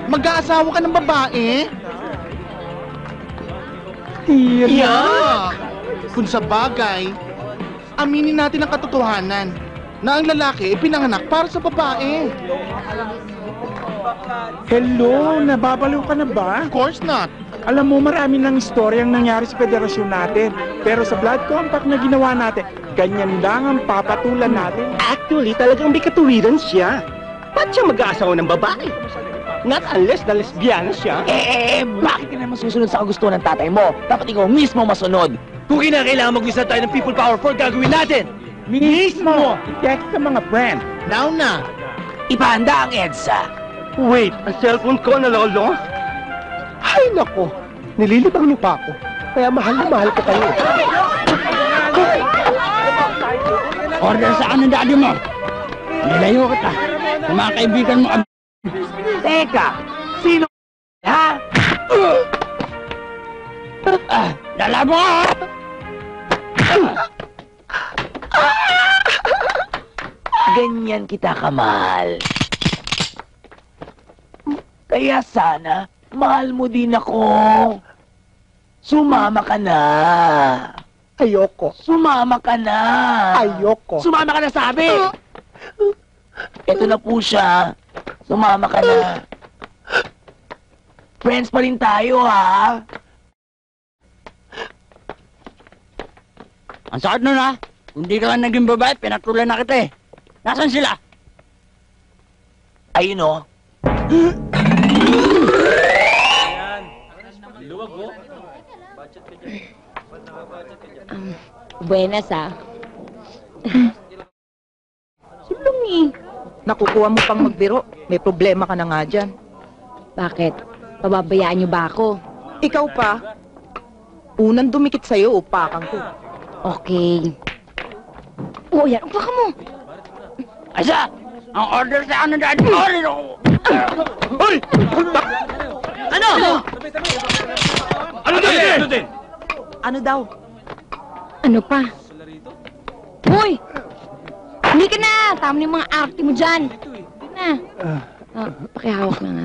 Mag-aasawa ka ng babae? Yeah. Kung sa bagay, aminin natin ang katotohanan na ang lalaki ay pinanganak para sa babae. Hello, nababaliw ka na ba? Of course not. Alam mo, marami ng istoryang nangyari sa federasyon natin. Pero sa blood compact na ginawa natin, ganyan lang ang papatulan natin. Actually, talagang may katuwiran siya. Ba't siya mag-aasawa ng babae? Not unless na lesbiana siya. Bakit ka naman susunod sa kagustuhan ng tatay mo? Dapat ikaw mismo masunod. Kung kinakailangan mag-isa tayo ng People Power 4, gagawin natin! Mismo! I-text sa mga friend. Now na. Ipahanda ang EDSA. Wait, ang cellphone ko nalolo? Ay, nako. Nililibang niyo pa ako. Kaya mahal na mahal ko kayo. Order sa ng daddy mo. Nilayo kita. Sa mga kaibigan mo. Teka, sino? Ha? Dala mo! Ganyan kita kamahal. Kaya sana, mahal mo din ako. Sumama ka na. Ayoko. Sumama ka na. Ayoko. Sumama ka na, sabi! Ito na po siya. Sumama ka na. Friends pa rin tayo, ha? Ang sakit nun, ha? Kung di ka lang naging babae, pinatulan na kita, eh. Nasaan sila? Ayun, oh. Buenas, ah. Sulong eh. Nakukuha mo pang magbiro. May problema ka na nga dyan. Bakit? Pababayaan niyo ba ako? Ikaw pa. Unang dumikit sa'yo, upakan ko. Okay. Oh, yan. Upa ka mo. Asa? Ang order sa ng daddy mo. Hoy! Ano? Ano din? Ano din? Ano daw? Ano pa? Hoy! Hindi ka na! Tama na yung mga arte mo dyan. Hindi na. Pakihawak na nga.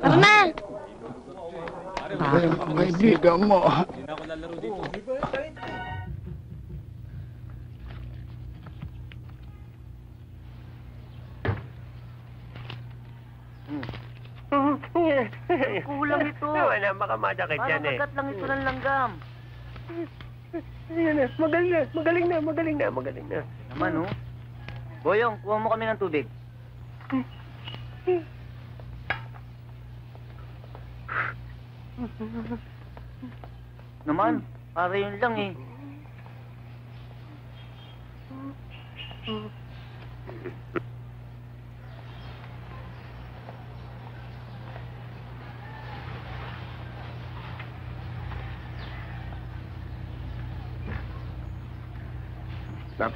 Tara na! Ang kaibigan mo. Kulang ito. Wala, makamadakit yan eh. Parang lang ito ng langgam. Ayan na, magaling na. Naman, oh. Boyong, kuha mo kami ng tubig. Naman, para yun lang eh.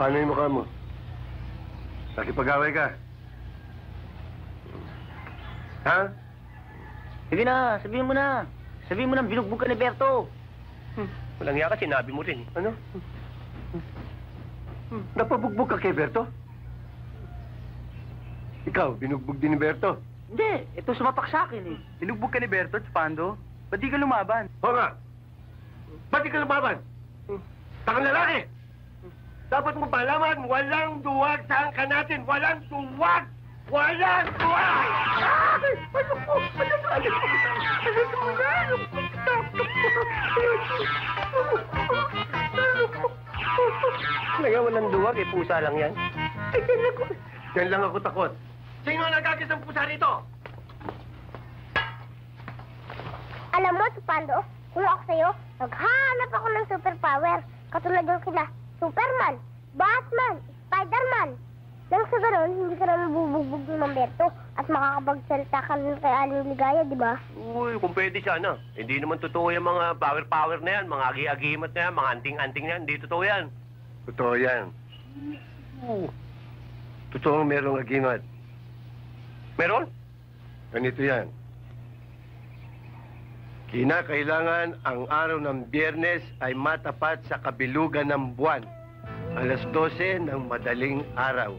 Paano yung mukha mo? Nakipag-away ka? Ha? Sige na, sabihin mo na. Sabihin mo na, binugbog ka ni Berto. Walang iya ka, sinabi mo rin. Ano? Napabugbog ka kay Berto? Ikaw, binugbog din ni Berto? Hindi, ito sumapak sa akin eh. Binugbog ka ni Berto, Pando? Ba't di ka lumaban? Oo nga. Ba't di ka lumaban? Takang lalaki! Dapat mo palaman, walang duwag sa angka natin! Walang duwag! Walang duwag! Kaya walang duwag, eh, pusa lang yan. Yan lang ako takot. Sino ang nagkakis ng pusa rito? Alam mo, Pando, kung ako sa'yo, maghahanap ako ng superpower. Katulad ng kila Superman, Batman, Spiderman. Nang sa gano'n, hindi ka na mabubugbog ng Mamberto at makakapagsalita ka rin kay Aliw Ligaya, di ba? Uy, kung pwede sana. Hindi naman totoo yung mga power na yan, mga agi-agimat na yan, mga anting-anting na yan. Hindi totoo yan. Totoo yan. Totoo merong agimat. Meron? Ganito yan. Kinakailangan ang araw ng Biyernes ay matapat sa kabilugan ng buwan. Alas 12 ng madaling araw.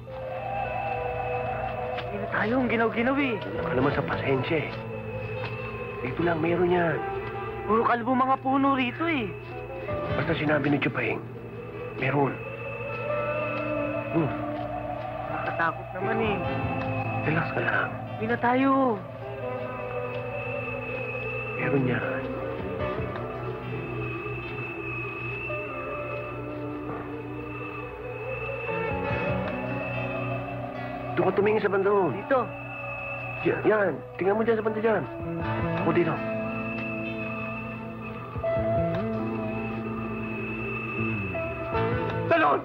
Hindi tayo ang ginaw-ginaw eh. Baka naman sa pasensya eh. Dito lang, meron yan. Puro kalbo mga puno rito eh. Basta sinabi ni Chupaing, meron. Nakatakot naman eh. Relax ka lang. Hindi na tayo. Meron yan. Doon ka tumingin sa banda mo. Dito. Yan. Tingnan mo dyan sa banda dyan. Ako dito. Talon!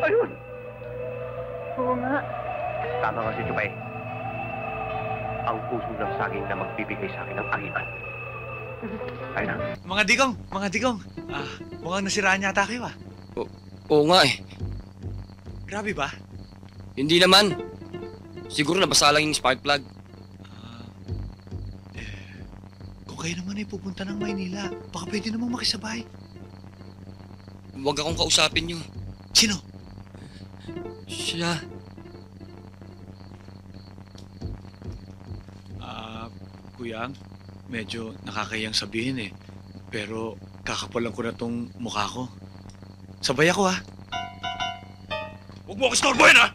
Ayun! Oo nga. Tama nga si Chupay. Ang puso ng saging na magbibigay sa akin ng arian. Tayo na. Mga digong. Mukhang nasiraan yata kayo ah. Oo nga eh. Grabe ba? Hindi naman. Siguro nabasa lang yung spark plug. Kung kayo naman ay pupunta ng Maynila, baka pwede namang makisabay. Huwag akong kausapin nyo. Sino? Siya. Kuyang, medyo nakakayang sabihin eh. Pero kakapalan ko na tong mukha ko. Sabay ako ah. Huwag mo ako istorbohin ha!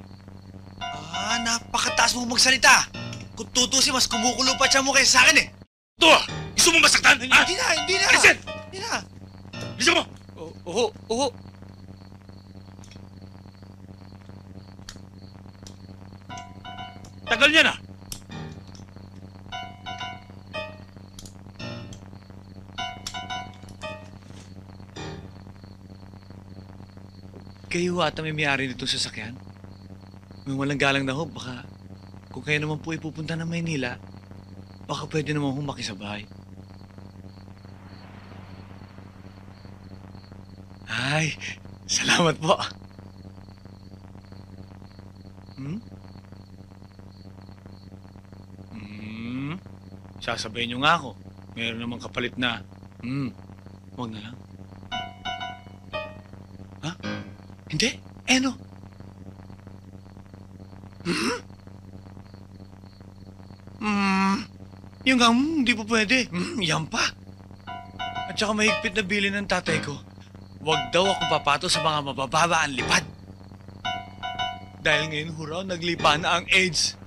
Napakataas mo magsalita. Kung tutusin, mas kumukulo pa siya mo kaysa sa akin eh. Ito ah! Gusto mo masaktan? Ha? Hindi na. Listen! Hindi na. Listen mo! Oo. Tagal niya na! Kayo ata may may-ari nitong sasakyan? May walang galang na ho, baka kung kayo naman po ipupunta ng Maynila, baka pwede naman hong makisabay. Ay, salamat po. Sasabayin nyo nga ako. Meron namang kapalit na. Huwag na lang. Ha? Hindi? Ano? Yung nga, hindi po pwede. Yan pa. At saka mahigpit na bilin ng tatay ko. Huwag daw akong papato sa mga mabababa ang lipad. Dahil ngayon huraw, naglipa na ang AIDS.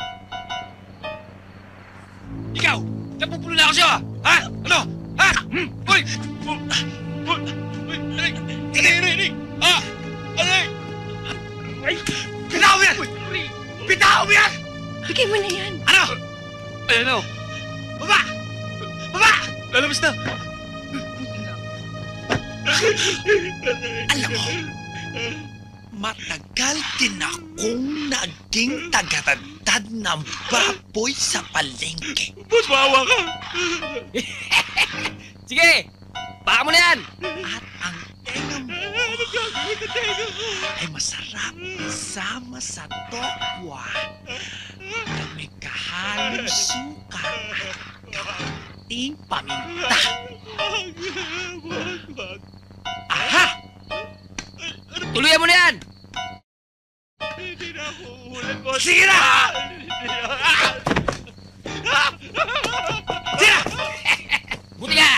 Ikaw! Napupulo na ako sa'yo ha! Ha? Ano? Ha? Uy! Aray! Ha? Aray! Ay! Bitaw mo yan! Bitaw mo yan! Bigay mo na yan. Ano? Ayan o. Baba! Baba! Lalabas na! Alam mo, matagal din akong naging tagatagtad ng baboy sa palengke. Bawa ka! Sige! Baka mo na yan! At ang tenga mo ay masarap isama sa tokwa na may kahalong suka at kating paminta. Aha! Tuluyan mo na yan! Sige na! Sige na! Buti nga!